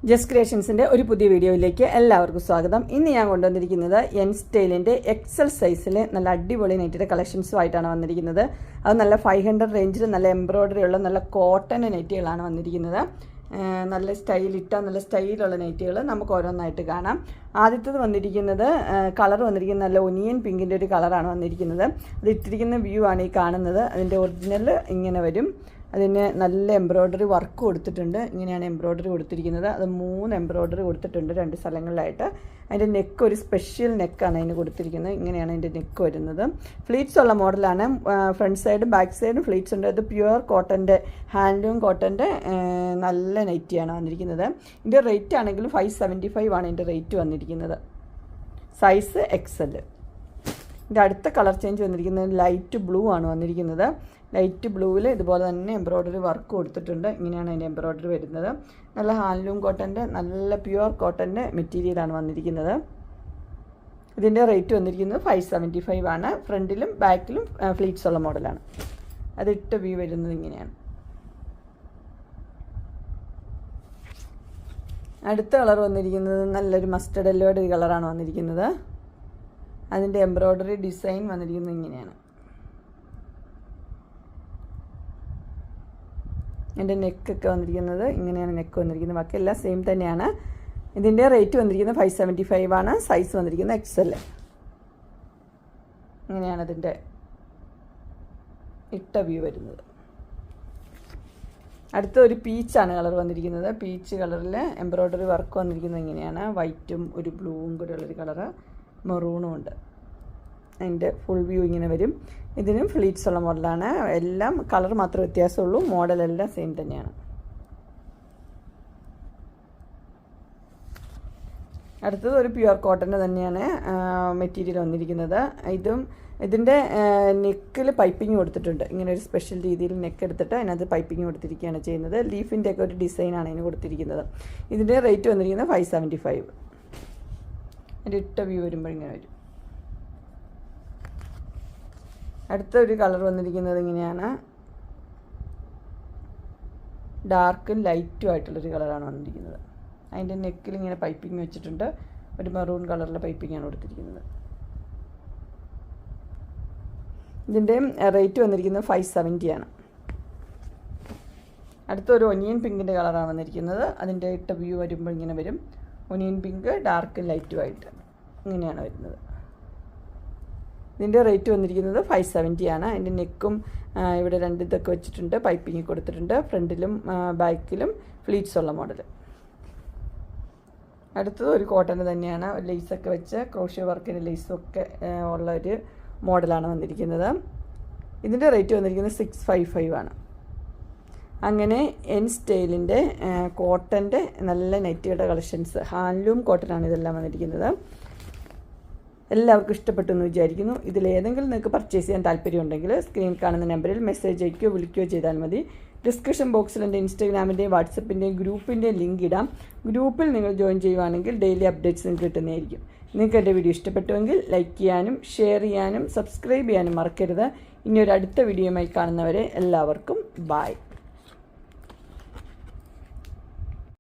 Just ക്രിയേഷൻസിൻ്റെ ഒരു പുതിയ വീഡിയോയിലേക്ക് എല്ലാവർക്കും സ്വാഗതം. ഇന്ന് ഞാൻ കൊണ്ടുവന്നിരിക്കുന്നത് എൻ സ്റ്റൈലിൻ്റെ എക്സൽ സൈസിലെ നല്ല അടിപൊളി നെറ്റിയുടെ കളക്ഷൻസുമായിട്ടാണ് വന്നിരിക്കുന്നത്. അത് നല്ല 500 റേഞ്ചിൽ നല്ല എംബ്രോയ്ഡറി ഉള്ള നല്ല കോട്ടൺ നെറ്റുകളാണ് വന്നിരിക്കുന്നത്. നല്ല നല്ല സ്റ്റൈലുള്ള നെറ്റുകൾ നമുക്ക് ഓരോന്നായിട്ട് കാണാം. ആദ്യത്തേത് വന്നിരിക്കുന്നത് കളർ വന്നിരിക്കുന്നത് നല്ല ഒനിയൻ പിങ്കിൻ്റെ ഒരു കളറാണ് വന്നിരിക്കുന്നത്. അത് ഇട്ടിരിക്കുന്ന വ്യൂ ആണ് ഈ കാണുന്നത്. അതിൻ്റെ ഒറിജിനൽ ഇങ്ങനെ വരും. അതിന് നല്ല എംബ്രോയ്ഡറി വർക്ക് കൊടുത്തിട്ടുണ്ട്. ഇങ്ങനെയാണ് എംബ്രോയ്ഡറി കൊടുത്തിരിക്കുന്നത്. അത് 3 എംബ്രോയ്ഡറി കൊടുത്തിട്ടുണ്ട് 2 സ്ഥലങ്ങളിലായിട്ട്. അതിൻ്റെ നെക്ക് ഒരു സ്പെഷ്യൽ നെക്കാണ് അതിന് കൊടുത്തിരിക്കുന്നത്. ഇങ്ങനെയാണ് അതിൻ്റെ നെക്ക് വരുന്നത്. ഫ്ലീറ്റ്സ് ഉള്ള മോഡലാണ്. ഫ്രണ്ട് സൈഡും ബാക്ക് സൈഡും ഫ്ലീറ്റ്സ് ഉണ്ട്. അത് പ്യുവർ കോട്ടൻ്റെ ഹാൻഡ്ലൂം കോട്ടൻ്റെ നല്ല നൈറ്റിയാണ് വന്നിരിക്കുന്നത്. ഇതിൻ്റെ റേറ്റ് ആണെങ്കിലും 575 ആണ് ഇതിൻ്റെ റേറ്റ് വന്നിരിക്കുന്നത്. Size Excel. ഇതിൻ്റെ അടുത്ത കളർ ചേഞ്ച് വന്നിരിക്കുന്നത് ലൈറ്റ് ബ്ലൂ ആണ് വന്നിരിക്കുന്നത്. ലൈറ്റ് ബ്ലൂവിൽ ഇതുപോലെ തന്നെ എംബ്രോയ്ഡറി വർക്ക് കൊടുത്തിട്ടുണ്ട്. ഇങ്ങനെയാണ് അതിൻ്റെ എംബ്രോയ്ഡറി വരുന്നത്. നല്ല ഹാൻഡ്ലൂം കോട്ടൻ്റെ നല്ല പ്യുവർ കോട്ടൻ്റെ മെറ്റീരിയലാണ് വന്നിരിക്കുന്നത്. ഇതിൻ്റെ റേറ്റ് വന്നിരിക്കുന്നത് 575 ആണ്. ഫ്രണ്ടിലും ബാക്കിലും ഫ്ലീറ്റ്സ് ഉള്ള മോഡലാണ്. അതിട്ട് വ്യൂ വരുന്നത് ഇങ്ങനെയാണ്. അടുത്ത കളർ വന്നിരിക്കുന്നത് നല്ലൊരു മസ്റ്റർഡ് യെല്ലോയുടെ ഒരു കളറാണ് വന്നിരിക്കുന്നത്. അതിൻ്റെ എംബ്രോയ്ഡറി ഡിസൈൻ വന്നിരിക്കുന്നത് ഇങ്ങനെയാണ്. എൻ്റെ നെക്കൊക്കെ വന്നിരിക്കുന്നത് ഇങ്ങനെയാണ് നെക്ക് വന്നിരിക്കുന്നത്. ബാക്കി എല്ലാം സെയിം തന്നെയാണ്. ഇതിൻ്റെ റേറ്റ് വന്നിരിക്കുന്നത് 575 ആണ്. സൈസ് വന്നിരിക്കുന്നത് എക്സൽ. ഇങ്ങനെയാണ് ഇതിൻ്റെ ഇട്ട വ്യൂ വരുന്നത്. അടുത്ത ഒരു പീച്ചാണ് കളർ വന്നിരിക്കുന്നത്. പീച്ച് കളറിൽ എംബ്രോയ്ഡറി വർക്ക് വന്നിരിക്കുന്നത് ഇങ്ങനെയാണ്. വൈറ്റും ഒരു ബ്ലൂവും കൂടെ ഉള്ളൊരു കളറ്, മെറൂണും ഉണ്ട്. അതിൻ്റെ ഫുൾ വ്യൂ ഇങ്ങനെ വരും. ഇതിനും ഫ്ലീറ്റ്സ് ഉള്ള മോഡലാണ്. എല്ലാം കളർ മാത്രമേ വ്യത്യാസമുള്ളൂ. മോഡലെല്ലാം സെയിം തന്നെയാണ്. അടുത്തത് ഒരു പ്യുവർ കോട്ടൻ്റെ തന്നെയാണ് മെറ്റീരിയൽ വന്നിരിക്കുന്നത്. ഇതിൻ്റെ നെക്കിൽ പൈപ്പിംഗ് കൊടുത്തിട്ടുണ്ട്. ഇങ്ങനെ ഒരു സ്പെഷ്യൽ രീതിയിൽ നെക്ക് എടുത്തിട്ട് അതിനകത്ത് പൈപ്പിംഗ് കൊടുത്തിരിക്കുകയാണ് ചെയ്യുന്നത്. ലീഫിൻ്റെ ഒക്കെ ഒരു ഡിസൈനാണ് അതിന് കൊടുത്തിരിക്കുന്നത്. ഇതിൻ്റെ റേറ്റ് വന്നിരിക്കുന്നത് 575. അതിൻ്റെ ഇട്ട വ്യൂ വരുമ്പോൾ ഇങ്ങനെ വരും. അടുത്ത ഒരു കളർ വന്നിരിക്കുന്നത് ഇങ്ങനെയാണ്. ഡാർക്കും ലൈറ്റും ആയിട്ടുള്ളൊരു കളറാണ് വന്നിരിക്കുന്നത്. അതിൻ്റെ നെക്കിൽ ഇങ്ങനെ പൈപ്പിംഗ് വെച്ചിട്ടുണ്ട്. ഒരു മെറൂൺ കളറിലെ പൈപ്പിംഗാണ് കൊടുത്തിരിക്കുന്നത്. ഇതിൻ്റെ റേറ്റ് വന്നിരിക്കുന്നത് 570 ആണ്. അടുത്തൊരു ഒനിയൻ പിങ്കിൻ്റെ കളറാണ് വന്നിരിക്കുന്നത്. അതിൻ്റെ ഇട്ട വ്യൂ വരുമ്പോൾ ഇങ്ങനെ വരും. ഒനിയൻ പിങ്ക് ഡാർക്കും ലൈറ്റും ആയിട്ട് ഇങ്ങനെയാണ് വരുന്നത്. ഇതിൻ്റെ റേറ്റ് വന്നിരിക്കുന്നത് 570 ആണ്. അതിൻ്റെ നെക്കും ഇവിടെ 2 ഇതൊക്കെ വെച്ചിട്ടുണ്ട്. പൈപ്പിംഗ് കൊടുത്തിട്ടുണ്ട്. ഫ്രണ്ടിലും ബാക്കിലും ഫ്ലീറ്റ്സ് ഉള്ള മോഡൽ. അടുത്തത് ഒരു കോട്ടൺ തന്നെയാണ്. ലേസൊക്കെ വെച്ച് ക്രോഷ്യ വർക്കിൻ്റെ ലേസൊക്കെ ഉള്ളൊരു മോഡലാണ് വന്നിരിക്കുന്നത്. ഇതിൻ്റെ റേറ്റ് വന്നിരിക്കുന്നത് 655 ആണ്. അങ്ങനെ എൻ സ്റ്റൈലിൻ്റെ കോട്ടൻ്റെ നല്ല നെറ്റുകളുടെ കളക്ഷൻസ്, ഹാൻഡ്ലൂം കോട്ടനാണ് ഇതെല്ലാം വന്നിരിക്കുന്നത്. എല്ലാവർക്കും ഇഷ്ടപ്പെട്ടു എന്ന് വിചാരിക്കുന്നു. ഇതിലേതെങ്കിലും നിങ്ങൾക്ക് പർച്ചേസ് ചെയ്യാൻ താല്പര്യമുണ്ടെങ്കിൽ സ്ക്രീനിൽ കാണുന്ന നമ്പറിൽ മെസ്സേജ് അയക്കുകയോ വിളിക്കുകയോ ചെയ്താൽ മതി. ഡിസ്ക്രിപ്ഷൻ ബോക്സിൽ എൻ്റെ ഇൻസ്റ്റാഗ്രാമിൻ്റെയും വാട്സപ്പിൻ്റെയും ഗ്രൂപ്പിൻ്റെയും ലിങ്ക് ഇടാം. ഗ്രൂപ്പിൽ നിങ്ങൾ ജോയിൻ ചെയ്യുവാണെങ്കിൽ ഡെയിലി അപ്ഡേറ്റ്സ് നിങ്ങൾക്ക് കിട്ടുന്നതായിരിക്കും. നിങ്ങൾക്ക് എൻ്റെ വീഡിയോ ഇഷ്ടപ്പെട്ടുവെങ്കിൽ ലൈക്ക് ചെയ്യാനും ഷെയർ ചെയ്യാനും സബ്സ്ക്രൈബ് ചെയ്യാനും മറക്കരുത്. ഇനി ഒരു അടുത്ത വീഡിയോയുമായി കാണുന്നവരെ എല്ലാവർക്കും ബൈ.